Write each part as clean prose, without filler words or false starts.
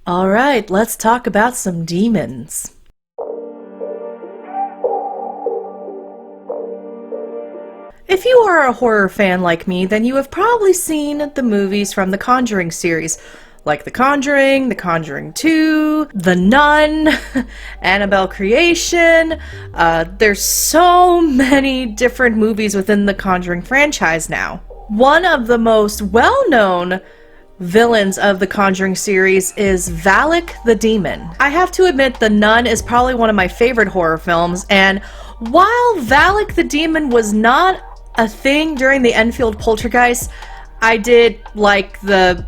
Alright, let's talk about some demons. If you are a horror fan like me, then you have probably seen the movies from the Conjuring series, like The Conjuring, The Conjuring 2, The Nun, Annabelle Creation. There's so many different movies within the Conjuring franchise now. One of the most well-known villains of the Conjuring series is Valak the Demon. I have to admit, The Nun is probably one of my favorite horror films, and while Valak the Demon was not a thing during the Enfield poltergeist, I did like the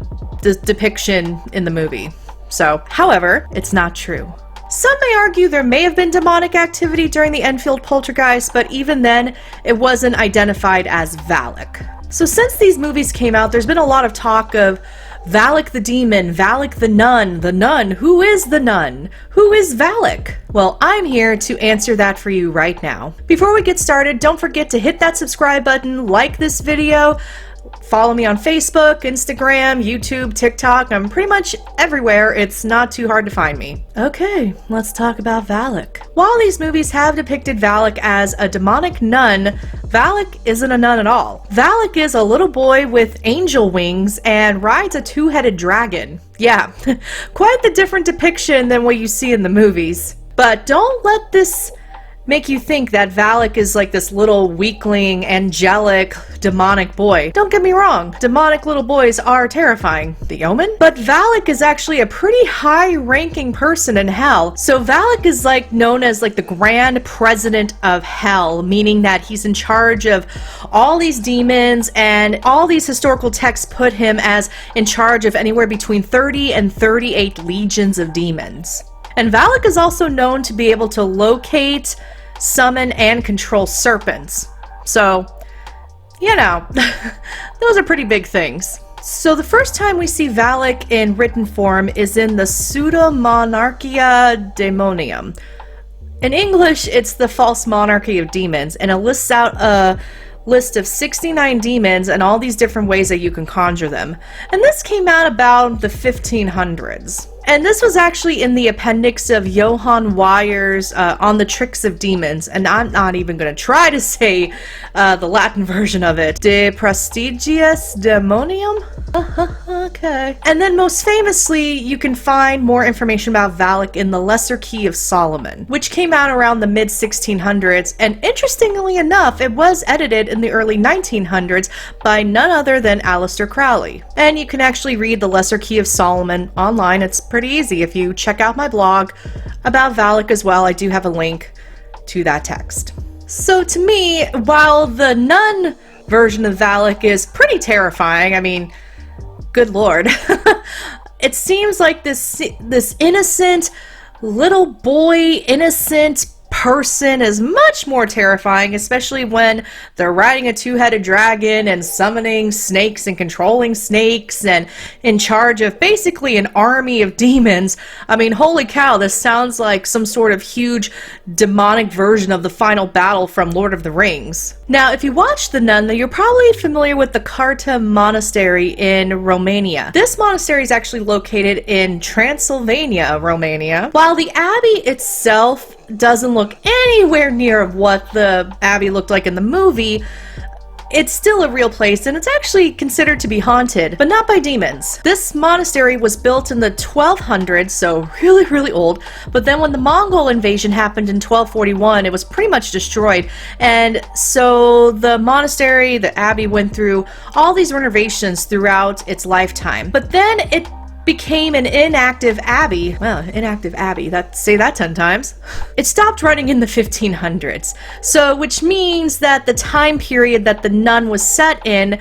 depiction in the movie. So, however, it's not true. Some may argue there may have been demonic activity during the Enfield poltergeist, but even then, it wasn't identified as Valak. So since these movies came out, there's been a lot of talk of Valak the Demon, Valak the Nun, who is the Nun? Who is Valak? Well, I'm here to answer that for you right now. Before we get started, don't forget to hit that subscribe button, like this video, follow me on Facebook, Instagram, YouTube, TikTok. I'm pretty much everywhere. It's not too hard to find me. Okay, let's talk about Valak. While these movies have depicted Valak as a demonic nun, Valak isn't a nun at all. Valak is a little boy with angel wings and rides a two-headed dragon. Yeah, quite the different depiction than what you see in the movies. But don't let this make you think that Valak is like this little weakling, angelic, demonic boy. Don't get me wrong, demonic little boys are terrifying. The Omen? But Valak is actually a pretty high-ranking person in hell. So Valak is like known as like the Grand President of Hell, meaning that he's in charge of all these demons, and all these historical texts put him as in charge of anywhere between 30 and 38 legions of demons. And Valak is also known to be able to locate, summon, and control serpents. So, you know, those are pretty big things. So the first time we see Valak in written form is in the Pseudo-Monarchia Demonium. In English, it's the False Monarchy of Demons, and it lists out a list of 69 demons and all these different ways that you can conjure them. And this came out about the 1500s. And this was actually in the appendix of Johann Weyer's On the Tricks of Demons, and I'm not even going to try to say the Latin version of it. De Prestigiis Demonium? Okay. And then most famously, you can find more information about Valak in the Lesser Key of Solomon, which came out around the mid-1600s, and interestingly enough, it was edited in the early 1900s by none other than Aleister Crowley. And you can actually read the Lesser Key of Solomon online. It's pretty easy. If you check out my blog about Valak as well, I do have a link to that text. So to me, while the nun version of Valak is pretty terrifying, I mean, good lord, it seems like this innocent little boy, innocent person is much more terrifying, especially when they're riding a two-headed dragon and summoning snakes and controlling snakes and in charge of basically an army of demons. I mean, holy cow, this sounds like some sort of huge demonic version of the final battle from Lord of the Rings. Now, if you watch The Nun, you're probably familiar with the Carta Monastery in Romania. This monastery is actually located in Transylvania, Romania. While the abbey itself doesn't look anywhere near of what the abbey looked like in the movie, it's still a real place, and it's actually considered to be haunted, but not by demons. This monastery was built in the 1200s, so really old, but then when the Mongol invasion happened in 1241, it was pretty much destroyed, and so the monastery, the abbey, went through all these renovations throughout its lifetime. But then it became an inactive abbey. Well, inactive abbey, say that 10 times. It stopped running in the 1500s, so which means that the time period that the nun was set in,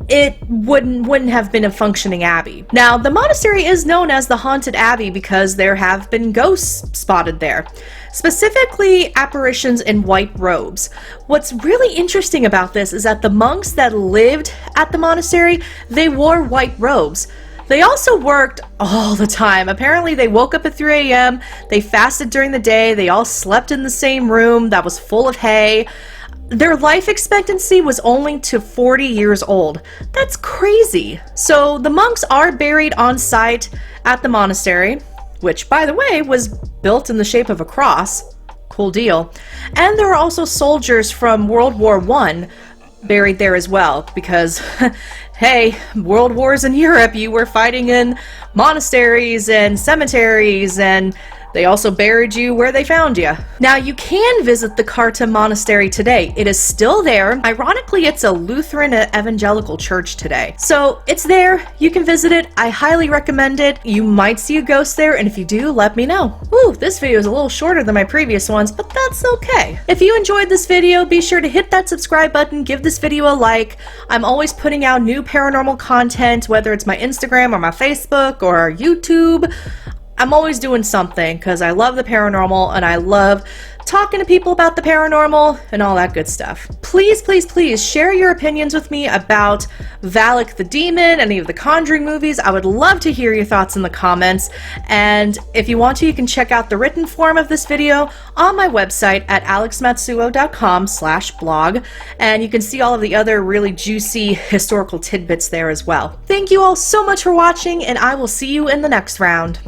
it wouldn't have been a functioning abbey. Now, the monastery is known as the Haunted Abbey because there have been ghosts spotted there. Specifically, apparitions in white robes. What's really interesting about this is that the monks that lived at the monastery, they wore white robes. They also worked all the time. Apparently they woke up at 3 a.m., they fasted during the day, they all slept in the same room that was full of hay. their life expectancy was only to 40 years old. That's crazy. So the monks are buried on site at the monastery, which, by the way, was built in the shape of a cross. Cool deal. And there are also soldiers from World War I buried there as well, because, hey, world wars in Europe, you were fighting in monasteries and cemeteries, and they also buried you where they found you. Now, you can visit the Karta Monastery today. It is still there. Ironically, it's a Lutheran evangelical church today. So it's there. You can visit it. I highly recommend it. You might see a ghost there, and if you do, let me know. Woo, this video is a little shorter than my previous ones, but that's okay. If you enjoyed this video, be sure to hit that subscribe button, give this video a like. I'm always putting out new paranormal content, whether it's my Instagram or my Facebook or YouTube. I'm always doing something because I love the paranormal and I love talking to people about the paranormal and all that good stuff. Please, please, please share your opinions with me about Valak the Demon, any of the Conjuring movies. I would love to hear your thoughts in the comments. And if you want to, you can check out the written form of this video on my website at alexmatsuo.com/blog. And you can see all of the other really juicy historical tidbits there as well. Thank you all so much for watching, and I will see you in the next round.